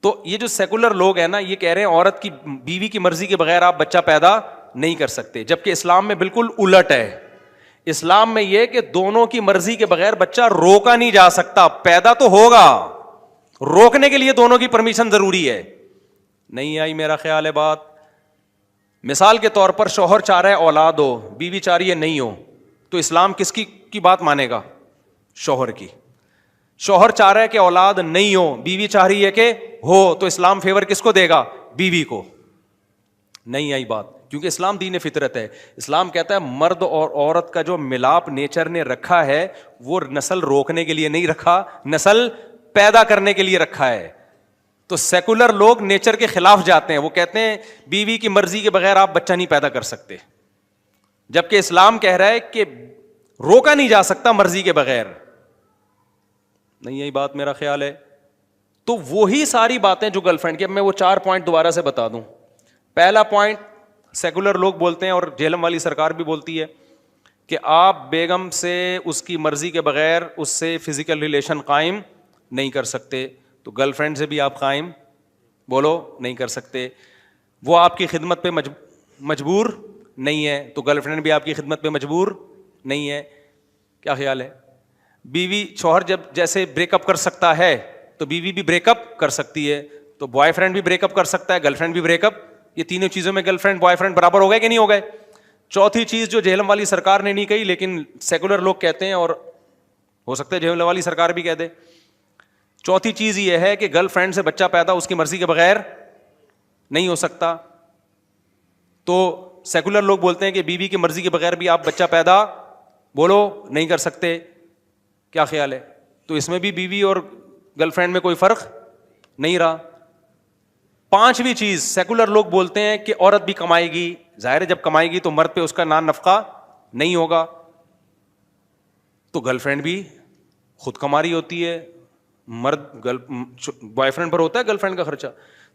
تو یہ جو سیکولر لوگ ہیں نا, یہ کہہ رہے ہیں عورت کی بیوی کی مرضی کے بغیر آپ بچہ پیدا نہیں کر سکتے, جبکہ اسلام میں بالکل الٹ ہے. اسلام میں یہ کہ دونوں کی مرضی کے بغیر بچہ روکا نہیں جا سکتا, پیدا تو ہوگا, روکنے کے لیے دونوں کی پرمیشن ضروری ہے. نہیں آئی میرا خیال ہے بات. مثال کے طور پر شوہر چاہ رہا ہے اولاد ہو, بیوی چاہ رہی ہے نہیں ہو, تو اسلام کس کی بات مانے گا؟ شوہر کی. شوہر چاہ رہا ہے کہ اولاد نہیں ہو, بیوی چاہ رہی ہے کہ ہو, تو اسلام فیور کس کو دے گا؟ بیوی کو. نہیں آئی بات, کیونکہ اسلام دین فطرت ہے. اسلام کہتا ہے مرد اور عورت کا جو ملاپ نیچر نے رکھا ہے وہ نسل روکنے کے لیے نہیں رکھا, نسل پیدا کرنے کے لیے رکھا ہے. تو سیکولر لوگ نیچر کے خلاف جاتے ہیں, وہ کہتے ہیں بیوی کی مرضی کے بغیر آپ بچہ نہیں پیدا کر سکتے, جبکہ اسلام کہہ رہا ہے کہ روکا نہیں جا سکتا مرضی کے بغیر. نہیں یہی بات میرا خیال ہے. تو وہی ساری باتیں جو گرل فرینڈ کی, اب میں وہ 4 پوائنٹ دوبارہ سے بتا دوں. پہلا پوائنٹ, سیکولر لوگ بولتے ہیں اور جہلم والی سرکار بھی بولتی ہے کہ آپ بیگم سے اس کی مرضی کے بغیر اس سے فزیکل ریلیشن قائم نہیں کر سکتے, تو گرل فرینڈ سے بھی آپ قائم بولو نہیں کر سکتے. وہ آپ کی خدمت پہ مجبور نہیں ہے, تو گرل فرینڈ بھی آپ کی خدمت پہ مجبور نہیں ہے. کیا خیال ہے؟ بیوی شوہر جب جیسے بریک اپ کر سکتا ہے تو بیوی بھی بریک اپ کر سکتی ہے, تو بوائے فرینڈ بھی بریک اپ کر سکتا ہے, گرل فرینڈ بھی بریک اپ. یہ تینوں چیزوں میں گرل فرینڈ بوائے فرینڈ برابر ہو گئے کہ نہیں ہو گئے؟ چوتھی چیز جو جہلم والی سرکار نے نہیں کہی لیکن سیکولر لوگ کہتے ہیں, اور ہو سکتا ہے جہلم والی سرکار بھی کہہ دے, چوتھی چیز یہ ہے کہ گرل فرینڈ سے بچہ پیدا اس کی مرضی کے بغیر نہیں ہو سکتا. تو سیکولر لوگ بولتے ہیں کہ بیوی کی مرضی کے بغیر بھی آپ بچہ پیدا بولو نہیں کر سکتے. کیا خیال ہے؟ تو اس میں بھی بیوی اور گرل فرینڈ میں کوئی فرق نہیں رہا. پانچویں چیز, سیکولر لوگ بولتے ہیں کہ عورت بھی کمائے گی, ظاہر ہے جب کمائے گی تو مرد پہ اس کا نان نفقہ نہیں ہوگا, تو گرل فرینڈ بھی خود کما رہی ہوتی ہے, مرد بوائے فرینڈ پر ہوتا ہے گرل فرینڈ کا خرچہ.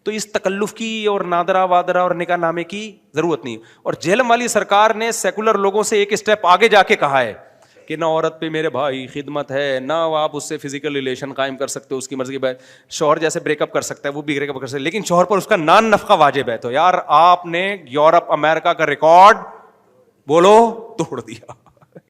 تو اس تکلف کی اور نادرا وادرا اور نکاح نامے کی ضرورت نہیں. اور جہلم والی سرکار نے سیکولر لوگوں سے ایک اسٹیپ آگے جا کے کہا ہے کہ نہ عورت پہ میرے بھائی خدمت ہے, نہ آپ اس سے فزیکل ریلیشن قائم کر سکتے ہو اس کی مرضی کے بعد. شوہر جیسے بریک اپ کر سکتا ہے وہ بھی بریک اپ کر سکتا ہے, لیکن شوہر پر اس کا نان نفقہ واجب ہے. تو یار آپ نے یورپ امریکہ کا ریکارڈ بولو توڑ دیا.